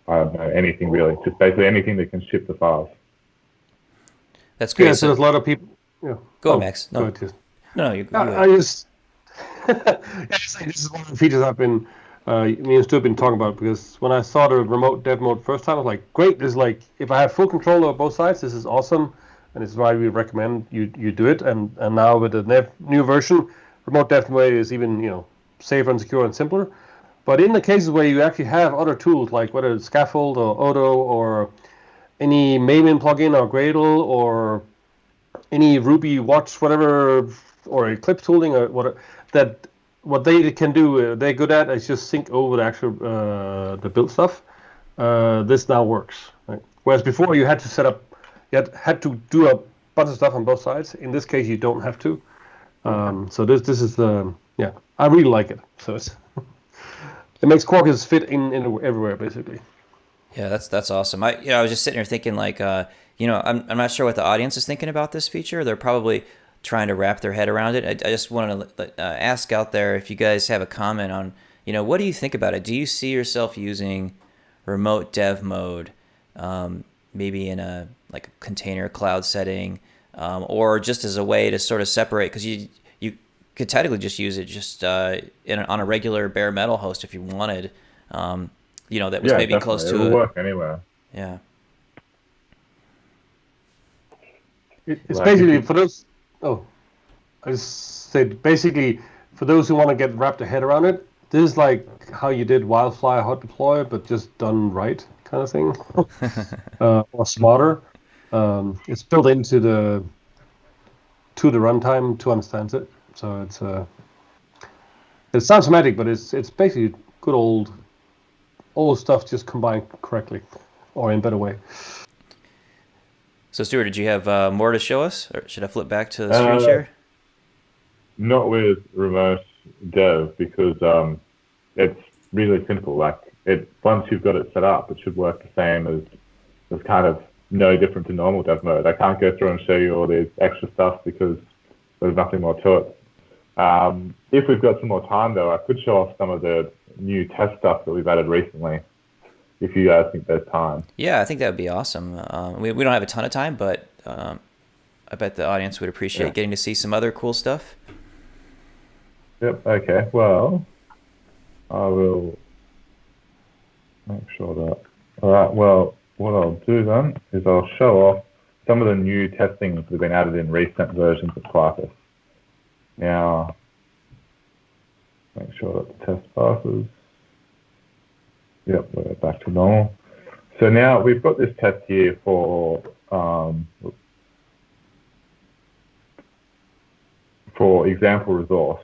I don't know, anything really. Just basically anything that can ship the files. That's great. Yeah, so there's a lot of people. Yeah. Go on, Max. No, you go. I just this is one of the features I've been me and Stu have been talking about, because when I saw the remote dev mode first time, I was like, great, this is like, if I have full control over both sides, this is awesome, and it's why we recommend you do it. And now with the new version, remote dev mode is even safer and secure and simpler. But in the cases where you actually have other tools, like whether it's Scaffold or Odo or any Maven plugin or Gradle or any Ruby Watch, whatever, or Eclipse tooling or what they can do, they're good at, is just sync over the actual the build stuff. This now works, right? Whereas before you had to set up, had to do a bunch of stuff on both sides. In this case, you don't have to. So this is I really like it. So it makes Quarkus fit in everywhere basically. Yeah, that's awesome. I was just sitting here thinking like, I'm not sure what the audience is thinking about this feature. They're probably trying to wrap their head around it. I just want to ask out there if you guys have a comment on, what do you think about it? Do you see yourself using remote dev mode, maybe in a container cloud setting, or just as a way to sort of separate? Because you could technically just use it just on a regular bare metal host if you wanted. That was maybe definitely. close to It'll it. work anywhere. Yeah. It's basically for those. Oh, I just said basically for those who want to get wrapped their head around it, this is like how you did Wildfire hot deploy, but just done right, kind of thing, or smarter. It's built into the runtime to understand it, so it sounds semantic, but it's basically good old stuff just combined correctly, or in a better way. So, Stuart, did you have more to show us, or should I flip back to the screen share? Not with remote dev, because it's really simple. Once you've got it set up, it should work the same as kind of no different to normal dev mode. I can't go through and show you all this extra stuff because there's nothing more to it. If we've got some more time, though, I could show off some of the new test stuff that we've added recently, if you guys think there's time. Yeah, I think that would be awesome. We don't have a ton of time, but I bet the audience would appreciate getting to see some other cool stuff. Yep, okay. Well, I will make sure that... All right, well, what I'll do then is I'll show off some of the new testing that have been added in recent versions of Quarkus. Now, make sure that the test passes. Yep, we're back to normal. So now we've got this test here for example resource.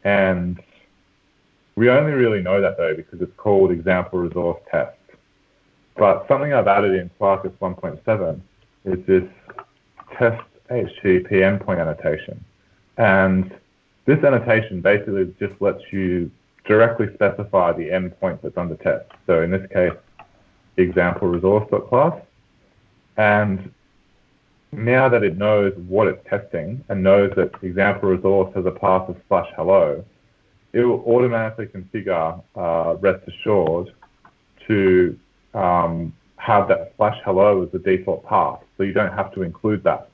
And we only really know that, though, because it's called example resource test. But something I've added in Quarkus 1.7 is this test HTTP endpoint annotation. And this annotation basically just lets you directly specify the endpoint that's under test. So in this case, example resource.class. And now that it knows what it's testing and knows that example resource has a path of /hello, it will automatically configure rest assured to have that /hello as the default path. So you don't have to include that.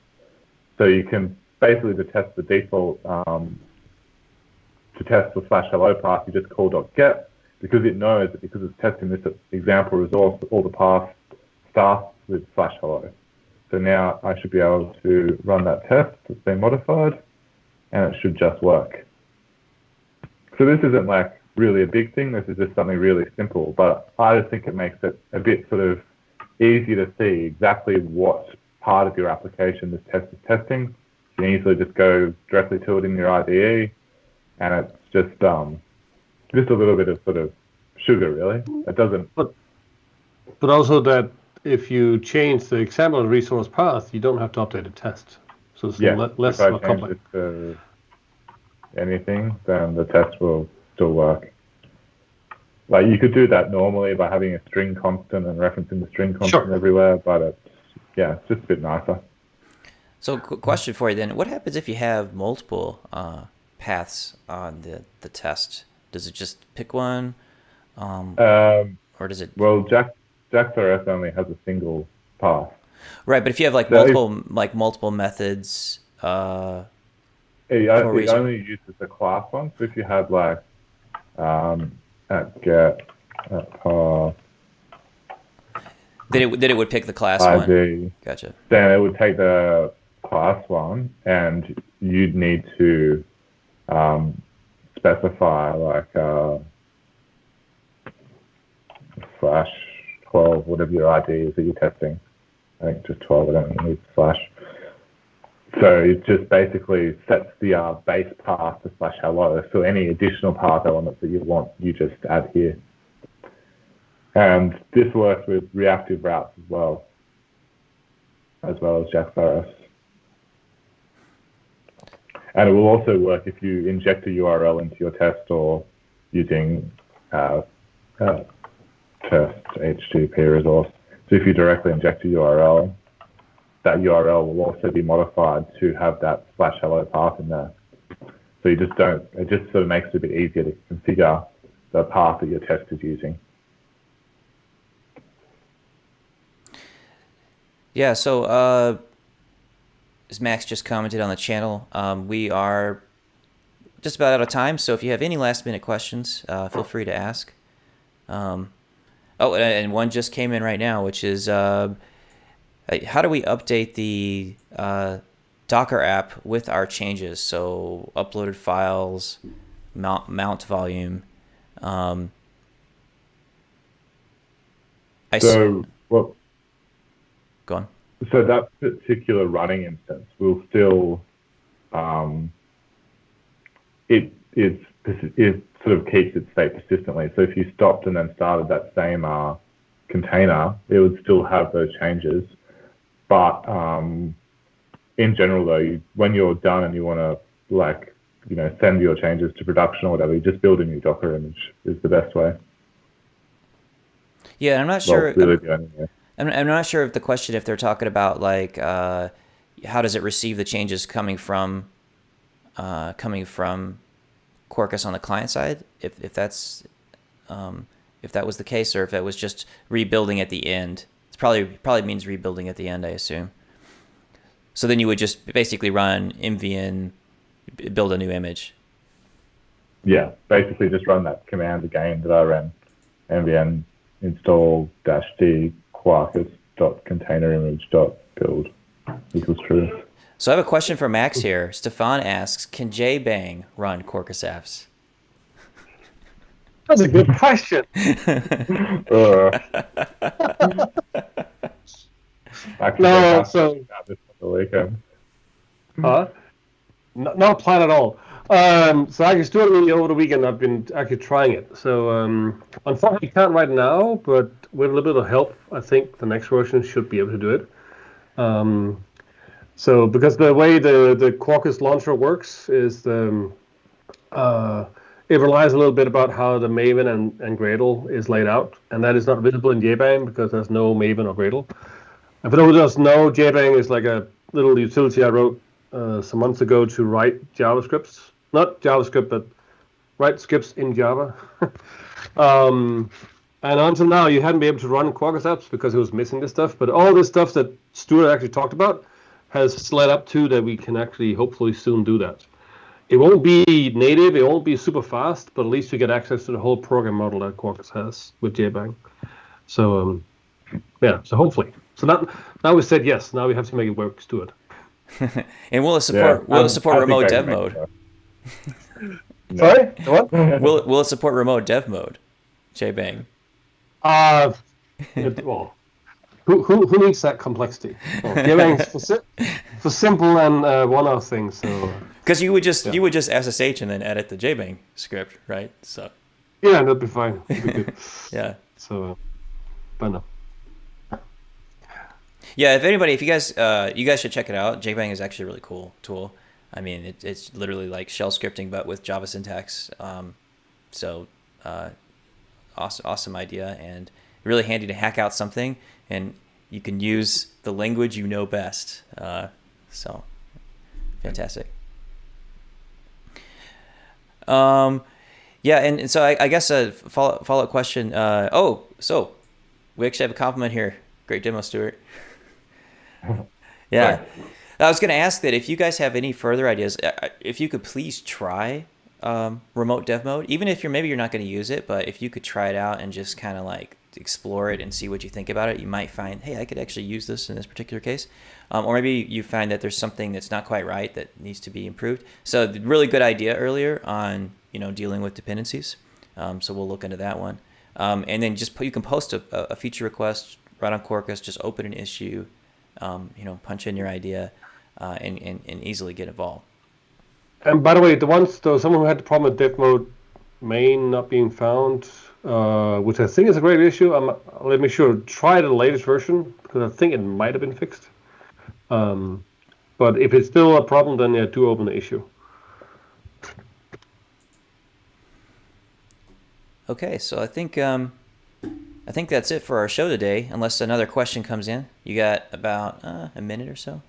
So you can basically to test the default to test the /hello path, you just call .get, because it knows that because it's testing this example resource, all the paths start with /hello. So now I should be able to run that test that's been modified, and it should just work. So this isn't like really a big thing. This is just something really simple, but I just think it makes it a bit sort of easy to see exactly what part of your application this test is testing. You can easily just go directly to it in your IDE, and it's just a little bit of sort of sugar, really. It doesn't. But also that if you change the example resource path, you don't have to update the test. So it's less complex. anything, then the test will still work. Like you could do that normally by having a string constant and referencing the string constant everywhere, but it's just a bit nicer. So, question for you then: what happens if you have multiple paths on the test? Does it just pick one, or does it? Well, JAX-RS only has a single path. Right, but if you have like multiple methods, it only uses the class one. So if you had like at get at path, then it would pick the class ID, one. Gotcha. Then it would take the class one, and you'd need to specify like /12, whatever your ID is that you're testing. I think just 12. I don't need /. So it just basically sets the base path to /hello. So any additional path elements that you want, you just add here. And this works with reactive routes as well as JAX-RS. And it will also work if you inject a URL into your test or using test HTTP resource. So if you directly inject a URL, that URL will also be modified to have that /hello path in there. So it just sort of makes it a bit easier to configure the path that your test is using. Yeah, so as Max just commented on the channel, we are just about out of time. So if you have any last minute questions, feel free to ask. And one just came in right now, which is how do we update the Docker app with our changes? So uploaded files, mount volume. Go on. So that particular running instance will still, it sort of keeps its state persistently. So if you stopped and then started that same container, it would still have those changes. But in general, though, when you're done and you want to send your changes to production or whatever, you just build a new Docker image is the best way. Yeah, I'm not sure. Really the only way. I'm not sure if the question, if they're talking about like how does it receive the changes coming from Quarkus on the client side, if that's if that was the case, or if it was just rebuilding at the end. It's probably means rebuilding at the end, I assume. So then you would just basically run mvn build a new image. Yeah, basically just run that command again that I ran, mvn install -d quarkus.containerimage.build equals true. So I have a question for Max here. Stefan asks, can JBang run Quarkus apps? That's a good question. No, so not plan at all. So actually, Stuart and me over the weekend, I've been actually trying it. So unfortunately, you can't right now, but with a little bit of help, I think the next version should be able to do it. So because the way the Quarkus launcher works is it relies a little bit about how the Maven and Gradle is laid out, and that is not visible in JBang because there's no Maven or Gradle. And for those who don't know, JBang is like a little utility I wrote some months ago to write JavaScripts. Not JavaScript, but write scripts in Java. And until now, you hadn't been able to run Quarkus apps because it was missing this stuff. But all this stuff that Stuart actually talked about has led up to that we can actually hopefully soon do that. It won't be native, it won't be super fast, but at least you get access to the whole program model that Quarkus has with JBang. So, so hopefully. So now we said yes, now we have to make it work, Stuart. And will it support remote dev mode? Sorry? What? Will it support remote dev mode? JBang. Well, who needs that complexity? Well, JBang's for simple and one-off things. So because you would just SSH and then edit the JBang script, right? So yeah, that'd be fine. That'd be good. Yeah. So, but no. Yeah, if you guys should check it out. JBang is actually a really cool tool. I mean, it's literally like shell scripting, but with Java syntax. So awesome idea, and really handy to hack out something, and you can use the language you know best. So fantastic. Yeah, and so I guess a follow-up question. So we actually have a compliment here. Great demo, Stuart. Yeah. I was going to ask that if you guys have any further ideas, if you could please try remote dev mode, even if you're not going to use it, but if you could try it out and just kind of like explore it and see what you think about it, you might find, hey, I could actually use this in this particular case. Or maybe you find that there's something that's not quite right that needs to be improved. So really good idea earlier on, dealing with dependencies. So we'll look into that one. And then you can post a feature request right on Quarkus, just open an issue, punch in your idea, and easily get involved. And by the way, someone who had the problem with dev mode main not being found, which I think is a great issue. Let me try the latest version, because I think it might have been fixed. But if it's still a problem, then yeah, do open the issue. Okay, so I think that's it for our show today, unless another question comes in. You got about a minute or so.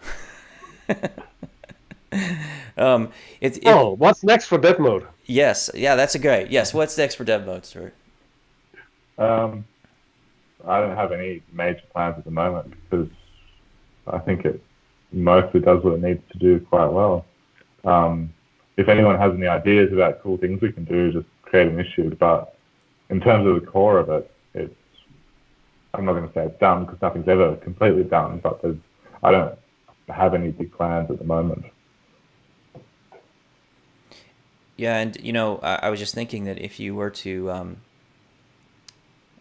What's next for dev mode? Yes, yeah, that's a great. Yes, what's next for dev mode, Stuart? I don't have any major plans at the moment, because I think it mostly does what it needs to do quite well. If anyone has any ideas about cool things we can do, just create an issue. But in terms of the core of it, I'm not going to say it's done, because nothing's ever completely done, but I don't have any big plans at the moment. Yeah, and I was just thinking that if you were to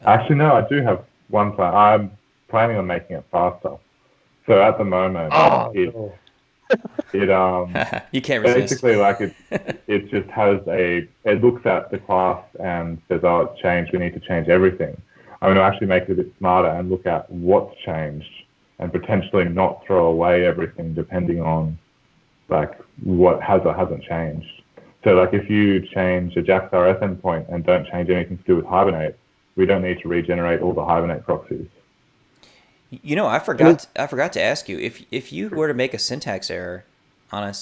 actually, no, I do have one plan. I'm planning on making it faster. So at the moment, you can't resist. Basically, like it just has it looks at the class and says, oh, it's changed, we need to change everything. I'm going to actually make it a bit smarter and look at what's changed, and potentially not throw away everything depending on like what has or hasn't changed. So like if you change a JAX-RS endpoint and don't change anything to do with Hibernate, we don't need to regenerate all the Hibernate proxies. I forgot to ask you, if you were to make a syntax error on a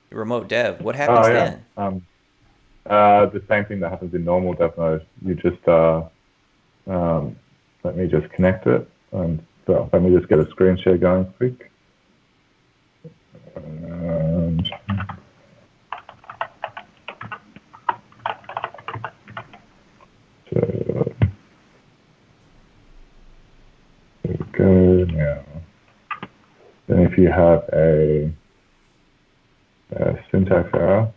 remote dev, what happens then? The same thing that happens in normal dev mode. You just let me just connect it, and so let me just get a screen share going quick. And so there we go now. Then if you have a syntax error,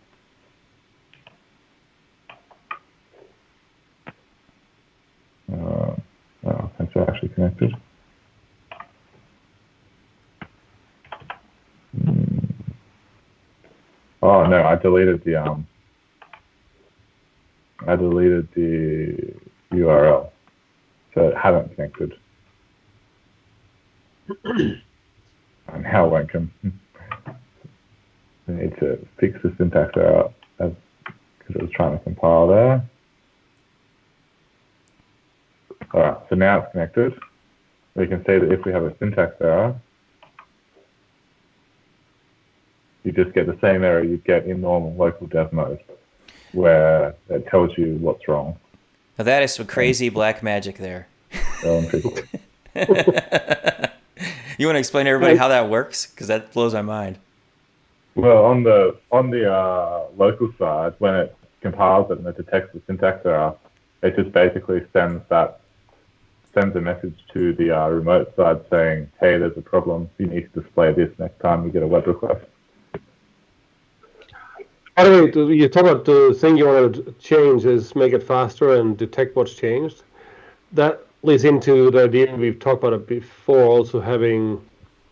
thanks for actually connected. Oh no, I deleted the URL, so it hadn't connected. And now it won't come. I need to fix the syntax error because it was trying to compile there. All right, so now it's connected. We can see that if we have a syntax error, you just get the same error you get in normal local dev mode, where it tells you what's wrong. Now that is some crazy black magic there. You want to explain to everybody how that works? Because that blows my mind. Well, on the local side, when it compiles it and it detects the syntax error, it just basically sends a message to the remote side saying, hey, there's a problem. You need to display this next time you get a web request. By the way, you talk about the thing you want to change is make it faster and detect what's changed. That leads into the idea we've talked about it before, also having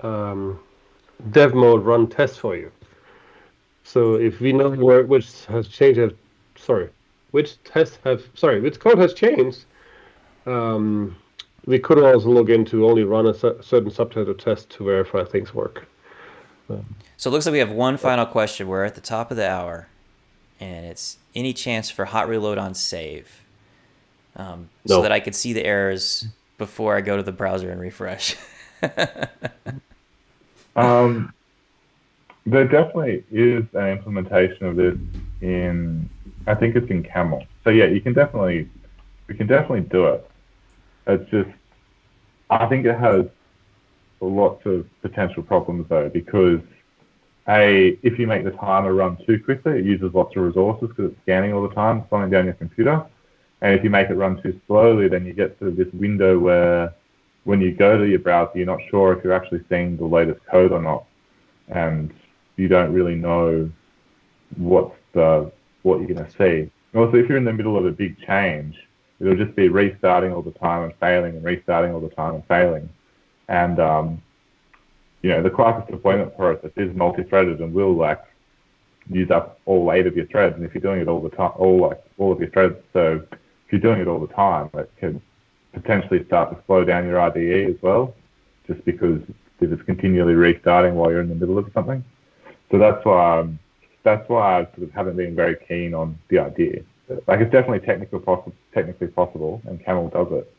dev mode run tests for you. So if we know which code has changed, we could also look into only run a certain subset of tests to verify things work. So it looks like we have one final question. We're at the top of the hour, and it's any chance for hot reload on save, so No. that I could see the errors before I go to the browser and refresh. There definitely is an implementation of this I think it's in Camel. So yeah, we can definitely do it. It's just, I think it has lots of potential problems though, because if you make the timer run too quickly, it uses lots of resources because it's scanning all the time, slowing down your computer. And if you make it run too slowly, then you get to this window where when you go to your browser, you're not sure if you're actually seeing the latest code or not. And you don't really know what you're going to see. Also, if you're in the middle of a big change, it'll just be restarting all the time and failing and restarting all the time and failing. And, the Quarkus deployment process is multi-threaded and will use up all 8 of your threads. And if you're doing it all the time, all of your threads, so if you're doing it all the time, it can potentially start to slow down your IDE as well, just because if it's continually restarting while you're in the middle of something. So that's why I sort of haven't been very keen on the idea. Like, it's definitely technically possible, and Camel does it.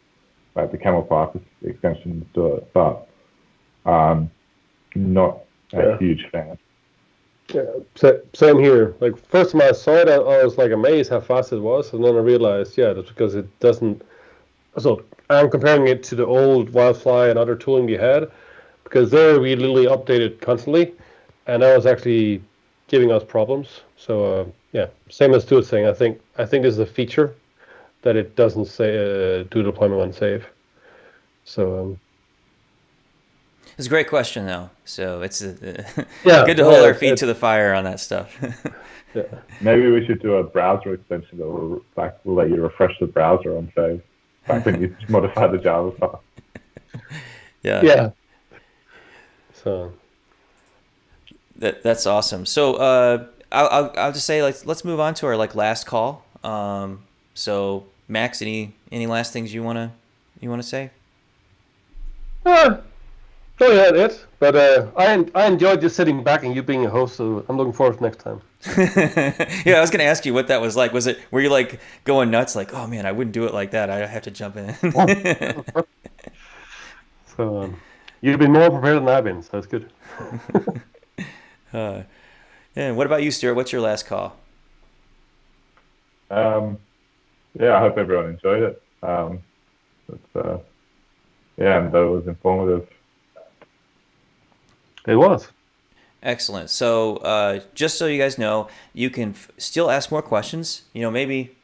Like, the Camel Quarkus extensions do it, but not a huge fan. Yeah, same here. Like, first time I saw it, I was like amazed how fast it was, and then I realized, that's because it doesn't. So I'm comparing it to the old Wildfly and other tooling we had, because there we literally updated constantly, and that was actually giving us problems. So same as Stuart saying. I think this is a feature that it doesn't say do deployment on save. So. It's a great question, though. So it's good to hold our feet to the fire on that stuff. Yeah. Maybe we should do a browser extension that will let you refresh the browser on save, back when you modify the Java file. Yeah. Yeah. So. That's awesome. So I'll just say, let's move on to our last call. So Max, any last things you wanna say? No, yeah, it. But I enjoyed just sitting back and you being a host, so I'm looking forward to next time. Yeah, I was gonna ask you what that was like. Were you going nuts? Like, oh man, I wouldn't do it like that. I have to jump in. So you've been more prepared than I've been, so that's good. And what about you, Stuart? What's your last call? I hope everyone enjoyed it. And that was informative. It was. Excellent. So just so you guys know, you can still ask more questions. Maybe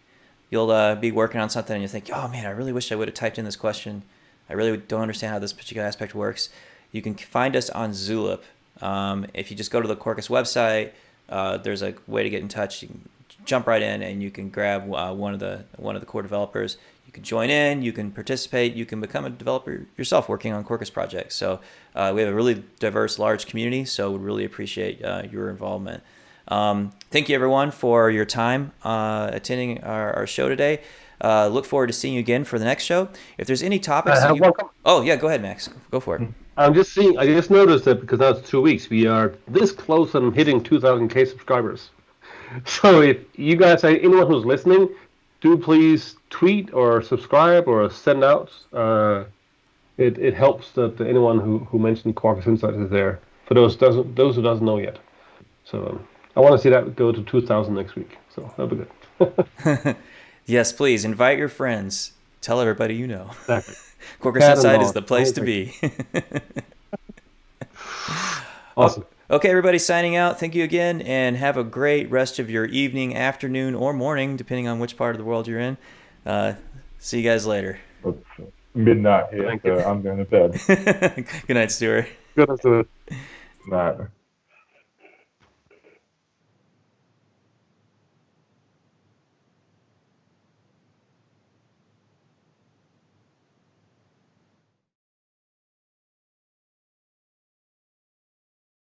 you'll be working on something and you think, oh man, I really wish I would have typed in this question. I really don't understand how this particular aspect works. You can find us on Zulip. If you just go to the Quarkus website, there's a way to get in touch. You can jump right in and you can grab one of the core developers. You can join in, you can participate, you can become a developer yourself working on Quarkus projects. So we have a really diverse, large community, so we'd really appreciate your involvement. Thank you, everyone, for your time attending our show today. Look forward to seeing you again for the next show. If there's any topics... Oh, yeah, go ahead, Max. Go for it. I just noticed that because that's 2 weeks, we are this close on hitting 2,000 subscribers. So if you guys, anyone who's listening, do please tweet or subscribe or send out. It helps that anyone who mentioned Quarkus Insights is there. For those who doesn't know yet. So I want to see that go to 2,000 next week. So that'll be good. Yes, please invite your friends. Tell everybody you know. Exactly. Quarkus Insights is the place to be. Awesome. Okay, everybody, signing out. Thank you again, and have a great rest of your evening, afternoon, or morning, depending on which part of the world you're in. See you guys later. It's midnight here, so I'm going to bed. Good night, Stuart. Good night, Stuart. Night.